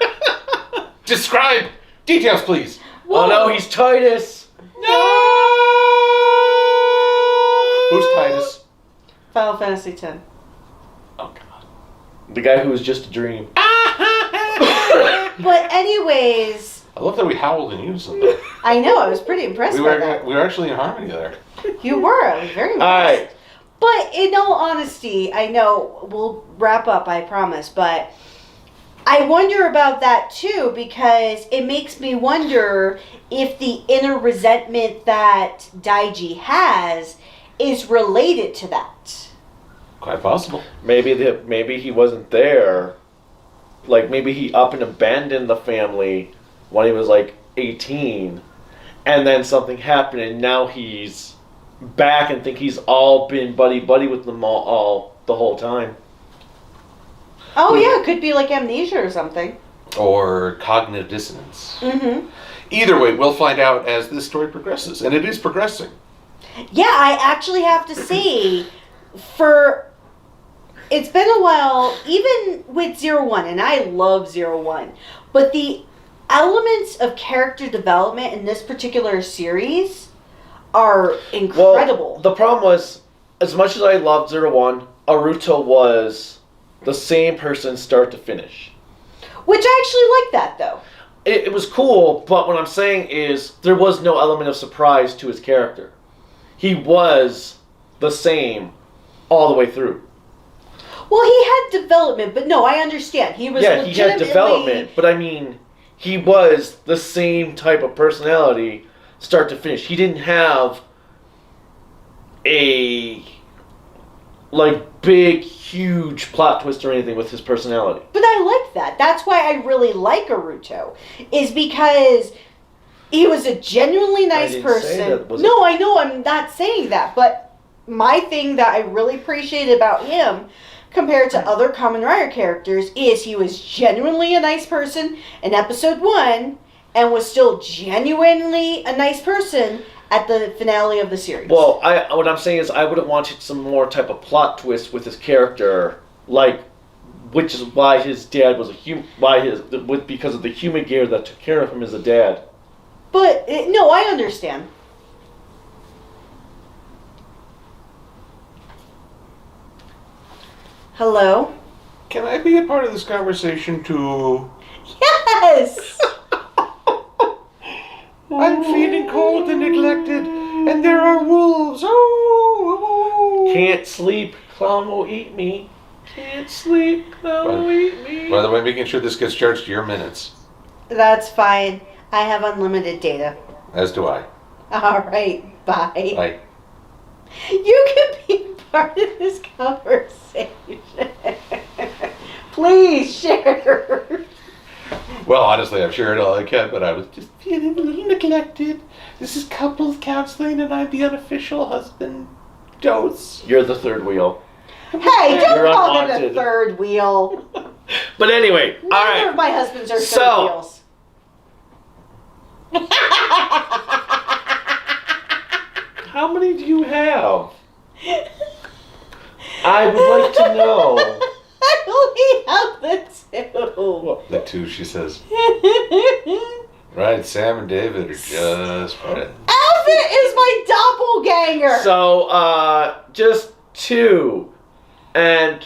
Describe details, please. Whoa. Oh no, he's Titus. No! Who's Titus? Final Fantasy X. Oh, God. The guy who was just a dream. But anyways, I love that we howled in unison there. I know, I was pretty impressed by that. We were actually in harmony there. You were, I was very impressed. Alright. But in all honesty, I know, we'll wrap up, I promise, but I wonder about that too, because it makes me wonder if the inner resentment that Daiji has is related to that. Quite possible. Maybe he wasn't there. Like, maybe he up and abandoned the family when he was like 18, and then something happened, and now he's back and think he's all been buddy with them all the whole time. Oh yeah, it could be like amnesia or something. Or cognitive dissonance. Mm-hmm. Either way, we'll find out as this story progresses, and it is progressing. Yeah, I actually have to say, it's been a while, even with 01, and I love 01, but the elements of character development in this particular series are incredible. Well, the problem was, as much as I loved 01, Aruto was the same person start to finish. Which I actually like that, though. It was cool, but what I'm saying is there was no element of surprise to his character. He was the same all the way through. Well, he had development, but no, I understand. He was he had development, but I mean, he was the same type of personality start to finish. He didn't have a big, huge plot twist or anything with his personality. But I like that. That's why I really like Aruto, is because he was a genuinely nice person. No, I know, I'm not saying that, but my thing that I really appreciated about him compared to other Kamen Rider characters is he was genuinely a nice person in episode 1 and was still genuinely a nice person at the finale of the series. Well, what I'm saying is I would have wanted some more type of plot twist with his character, which is why his dad was because of the human gear that took care of him as a dad. But, no, I understand. Hello? Can I be a part of this conversation too? Yes! I'm feeling cold and neglected, and there are wolves. Oh! Can't sleep, clown will eat me. Can't sleep, clown will eat me. By the way, making sure this gets charged to your minutes. That's fine. I have unlimited data. As do I. All right, bye. Bye. You can be part of this conversation. Please share. Well, honestly, I've shared all I can, but I was just feeling a little neglected. This is couples counseling, and I'm the unofficial husband dose. You're the third wheel. Hey, don't You're call him unwanted. a third wheel. But anyway, all Neither right. of my husbands are So- third wheels. How many do you have? I would like to know. I only have the two. The two, she says. Right, Sam and David are just friends. Alvin is my doppelganger. So, just 2. And,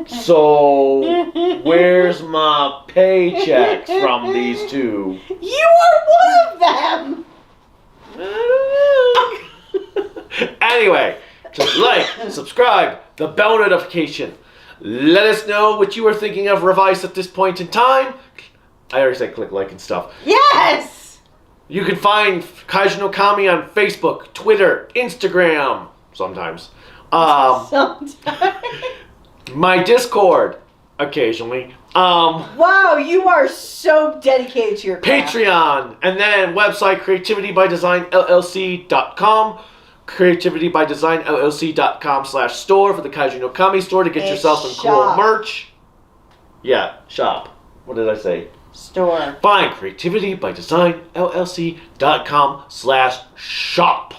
so, where's my paychecks from these 2? You are one of them. Anyway, just like, subscribe, the bell notification. Let us know what you are thinking of Revice at this point in time. I already said click like and stuff. Yes. You can find Kaiju no Kami on Facebook, Twitter, Instagram, sometimes. Sometimes. My Discord, occasionally. Wow, you are so dedicated to your craft. Patreon, and then website creativitybydesignllc.com, creativitybydesignllc.com/store for the Kaiju no Kami store to get A yourself some shop. cool merch. Yeah, shop. What did I say? Store. Find creativitybydesignllc.com/shop.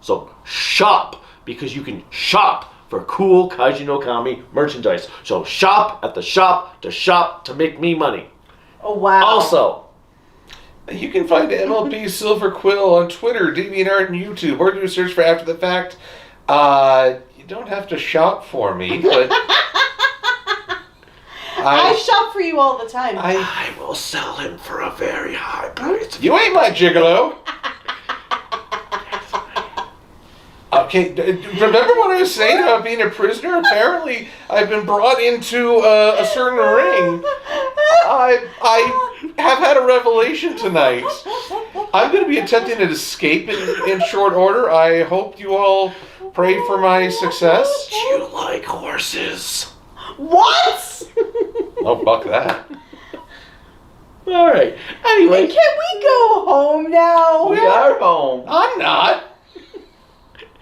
So shop, because you can shop for cool Kaiju no Kami merchandise. So shop at the shop to make me money. Oh wow. Also, You can find MLP Silver Quill on Twitter, DeviantArt, and YouTube, or do a search for After the Fact. You don't have to shop for me, but I shop for you all the time. I will sell him for a very high price. You ain't my gigolo. Okay, remember what I was saying about being a prisoner? Apparently, I've been brought into a certain ring. I have had a revelation tonight. I'm going to be attempting to escape in short order. I hope you all pray for my success. Do you like horses? What? Oh, buck that. All right. Hey, Anyway, can we go home now? we are home. I'm not.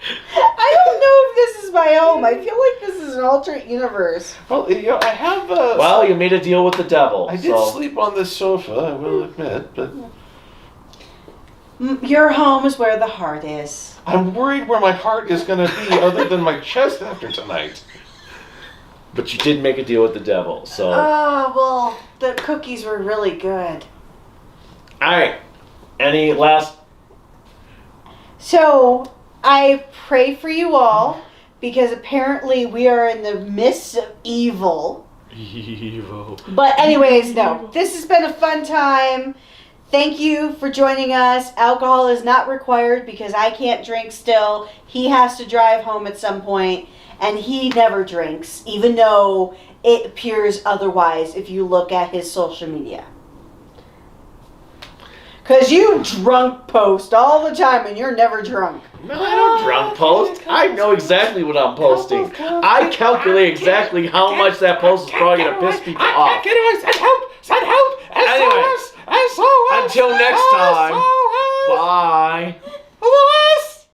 I don't know if this is my home. I feel like this is an alternate universe. Well, I have Well, you made a deal with the devil. I did so. sleep on this sofa, I will admit, but Your home is where the heart is. I'm worried where my heart is going to be other than my chest after tonight. But you did make a deal with the devil, so. Oh, well, the cookies were really good. All right. Any last? So, I pray for you all because apparently we are in the midst of evil. Evil. But anyways, no. This has been a fun time. Thank you for joining us. Alcohol is not required because I can't drink still. He has to drive home at some point, and he never drinks, even though it appears otherwise if you look at his social media. Because you drunk post all the time, and you're never drunk. No, I don't drunk post. I know exactly what I'm posting. I calculate exactly how much that post is probably going to piss people off. Send help! Anyway, SOS! until next time, SOS! bye.